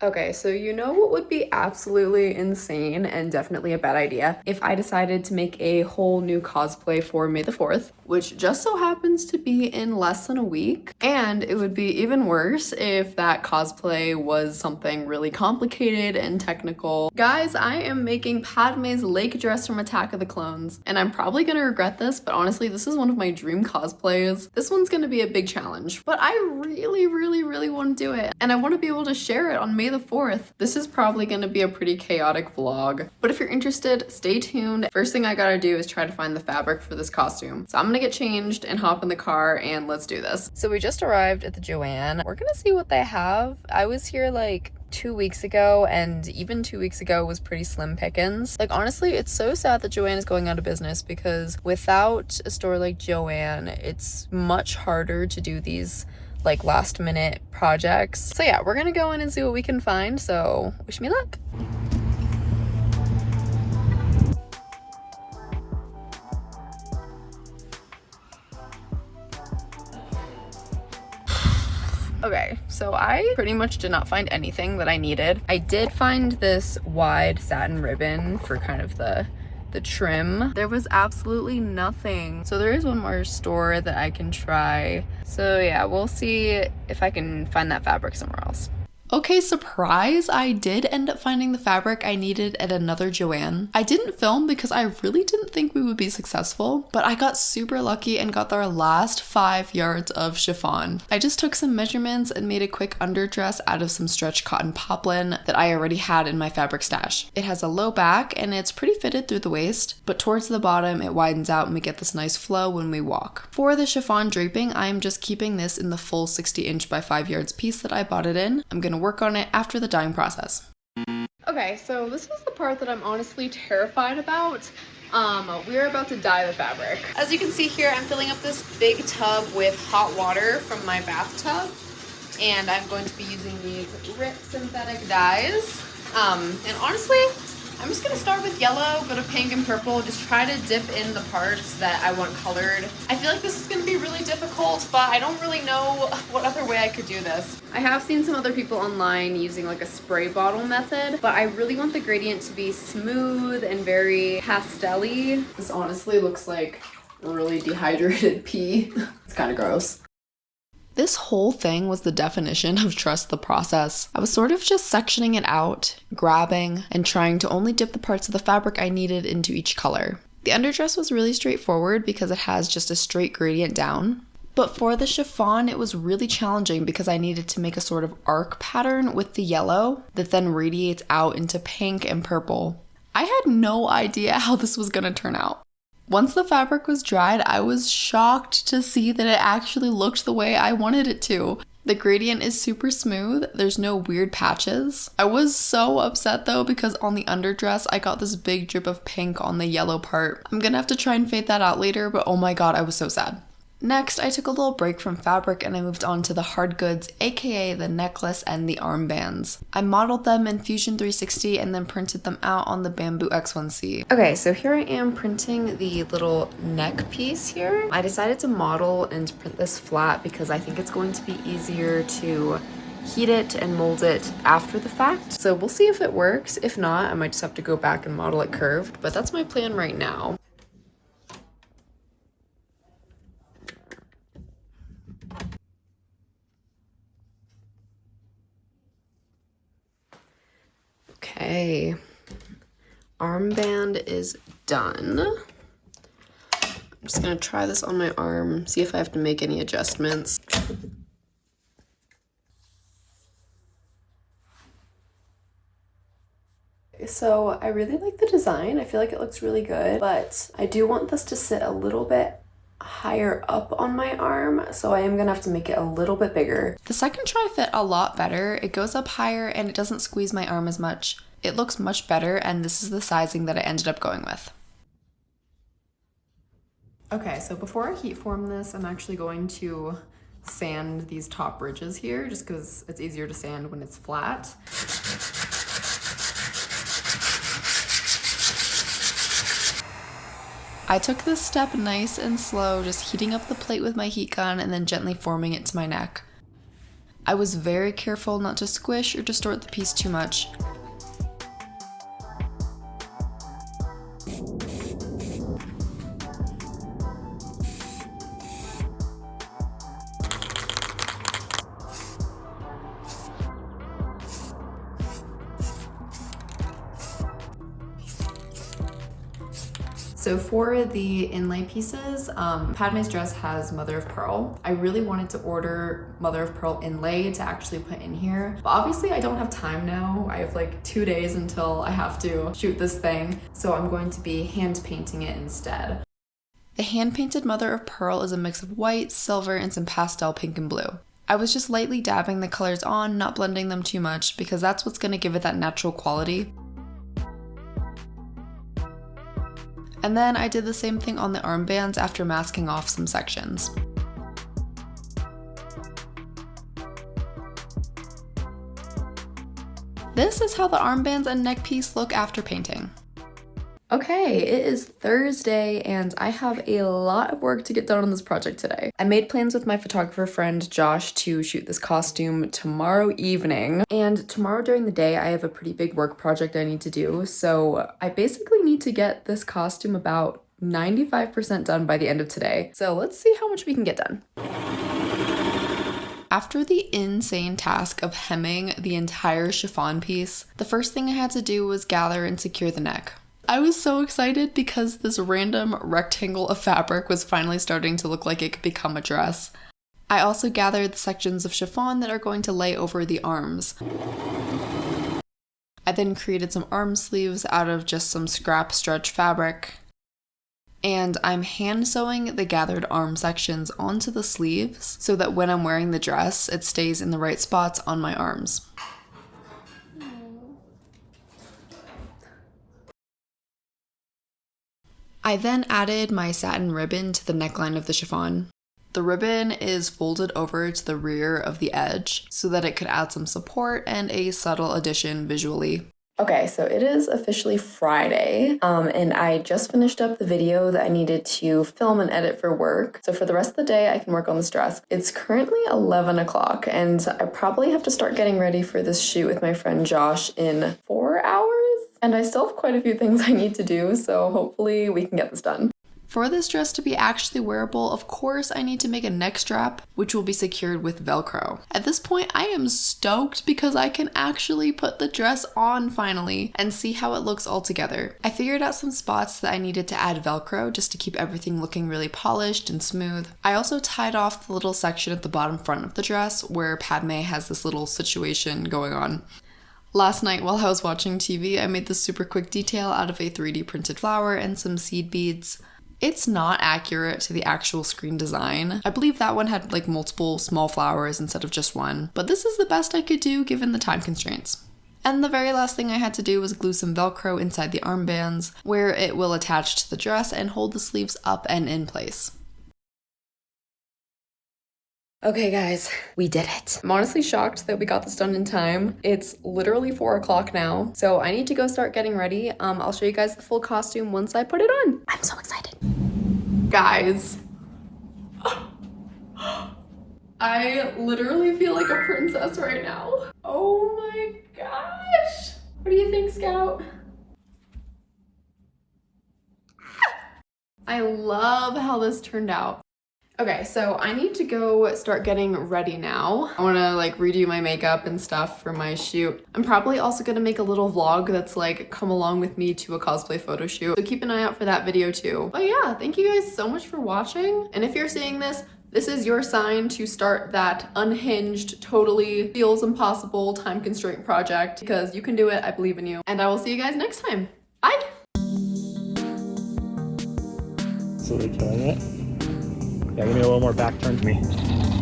Okay, so you know what would be absolutely insane and definitely a bad idea if I decided to make a whole new cosplay for May the 4th, which just so happens to be in less than a week. And it would be even worse if that cosplay was something really complicated and technical. Guys, I am making Padme's lake dress from Attack of the Clones, and I'm probably gonna regret this, but honestly, this is one of my dream cosplays. This one's gonna be a big challenge, but I really want to do it, and I want to be able to share it on May the 4th. This is probably going to be a pretty chaotic vlog, but if you're interested, stay tuned. First thing I gotta do is try to find the fabric for this costume. So I'm gonna get changed and hop in the car and let's do this. So we just arrived at the Joann. We're gonna see what they have. I was here like 2 weeks ago, and even 2 weeks ago was pretty slim pickings. Like, honestly, it's so sad that Joann is going out of business, because without a store like Joann, it's much harder to do these like last minute projects. So yeah, we're gonna go in and see what we can find, so wish me luck. Okay, so I pretty much did not find anything that I needed. I did find this wide satin ribbon for kind of the trim. There was absolutely nothing. So there is one more store that I can try. So yeah, we'll see if I can find that fabric somewhere else. Okay, surprise! I did end up finding the fabric I needed at another Joann. I didn't film because I really didn't think we would be successful, but I got super lucky and got our last 5 yards of chiffon. I just took some measurements and made a quick underdress out of some stretch cotton poplin that I already had in my fabric stash. It has a low back and it's pretty fitted through the waist, but towards the bottom it widens out and we get this nice flow when we walk. For the chiffon draping, I am just keeping this in the full 60" by 5 yards piece that I bought it in. I'm gonna work on it after the dyeing process. Okay, so this is the part that I'm honestly terrified about. We're about to dye the fabric. As you can see here, I'm filling up this big tub with hot water from my bathtub, and I'm going to be using these RIP synthetic dyes. And honestly, I'm just gonna start with yellow, go to pink and purple, just try to dip in the parts that I want colored. I feel like this is gonna be really difficult, but I don't really know what other way I could do this. I have seen some other people online using like a spray bottle method, but I really want the gradient to be smooth and very pastel-y. This honestly looks like really dehydrated pee. It's kind of gross. This whole thing was the definition of trust the process. I was sort of just sectioning it out, grabbing, and trying to only dip the parts of the fabric I needed into each color. The underdress was really straightforward because it has just a straight gradient down. But for the chiffon, it was really challenging because I needed to make a sort of arc pattern with the yellow that then radiates out into pink and purple. I had no idea how this was gonna turn out. Once the fabric was dried, I was shocked to see that it actually looked the way I wanted it to. The gradient is super smooth, there's no weird patches. I was so upset though because on the underdress I got this big drip of pink on the yellow part. I'm gonna have to try and fade that out later, but oh my god, I was so sad. Next, I took a little break from fabric and I moved on to the hard goods, aka the necklace and the armbands. I modeled them in Fusion 360 and then printed them out on the Bamboo X1C. Okay, so here I am printing the little neck piece here. I decided to model and print this flat because I think it's going to be easier to heat it and mold it after the fact. So we'll see if it works. If not, I might just have to go back and model it curved, but that's my plan right now. Okay, armband is done. I'm just gonna try this on my arm, see if I have to make any adjustments. So I really like the design. I feel like it looks really good, but I do want this to sit a little bit higher up on my arm, so I am gonna have to make it a little bit bigger. The second try fit a lot better. It goes up higher and it doesn't squeeze my arm as much. It looks much better, and this is the sizing that I ended up going with. Okay, so before I heat form this, I'm actually going to sand these top ridges here just because it's easier to sand when it's flat. I took this step nice and slow, just heating up the plate with my heat gun and then gently forming it to my neck. I was very careful not to squish or distort the piece too much. So for the inlay pieces, Padme's dress has mother of pearl. I really wanted to order mother of pearl inlay to actually put in here, but obviously I don't have time now. I have like 2 days until I have to shoot this thing, so I'm going to be hand painting it instead. The hand painted mother of pearl is a mix of white, silver, and some pastel pink and blue. I was just lightly dabbing the colors on, not blending them too much, because that's what's going to give it that natural quality. And then I did the same thing on the armbands after masking off some sections. This is how the armbands and neck piece look after painting. Okay, it is Thursday and I have a lot of work to get done on this project today. I made plans with my photographer friend Josh to shoot this costume tomorrow evening, and tomorrow during the day I have a pretty big work project I need to do, so I basically need to get this costume about 95% done by the end of today. So let's see how much we can get done. After the insane task of hemming the entire chiffon piece, the first thing I had to do was gather and secure the neck. I was so excited because this random rectangle of fabric was finally starting to look like it could become a dress. I also gathered the sections of chiffon that are going to lay over the arms. I then created some arm sleeves out of just some scrap stretch fabric. And I'm hand sewing the gathered arm sections onto the sleeves so that when I'm wearing the dress, it stays in the right spots on my arms. I then added my satin ribbon to the neckline of the chiffon. The ribbon is folded over to the rear of the edge so that it could add some support and a subtle addition visually. Okay, so it is officially Friday, and I just finished up the video that I needed to film and edit for work. So for the rest of the day, I can work on this dress. It's currently 11 o'clock, and I probably have to start getting ready for this shoot with my friend Josh in 4 hours. And I still have quite a few things I need to do, so hopefully we can get this done. For this dress to be actually wearable, of course, I need to make a neck strap, which will be secured with Velcro. At this point, I am stoked because I can actually put the dress on finally and see how it looks all together. I figured out some spots that I needed to add Velcro just to keep everything looking really polished and smooth. I also tied off the little section at the bottom front of the dress where Padme has this little situation going on. Last night while I was watching TV, I made this super quick detail out of a 3D printed flower and some seed beads. It's not accurate to the actual screen design. I believe that one had like multiple small flowers instead of just one, but this is the best I could do given the time constraints. And the very last thing I had to do was glue some Velcro inside the armbands where it will attach to the dress and hold the sleeves up and in place. Okay guys, we did it. I'm honestly shocked that we got this done in time. It's literally 4 o'clock now, so I need to go start getting ready. I'll show you guys the full costume once I put it on. I'm so excited. Guys, I literally feel like a princess right now. Oh my gosh. What do you think, Scout? I love how this turned out. Okay, so I need to go start getting ready now. I want to like redo my makeup and stuff for my shoot. I'm probably also going to make a little vlog that's like come along with me to a cosplay photo shoot. So keep an eye out for that video too. But yeah, thank you guys so much for watching. And if you're seeing this, this is your sign to start that unhinged, totally feels impossible time constraint project because you can do it. I believe in you. And I will see you guys next time. Bye. So they're killing it. Yeah, give me a little more back turn to me.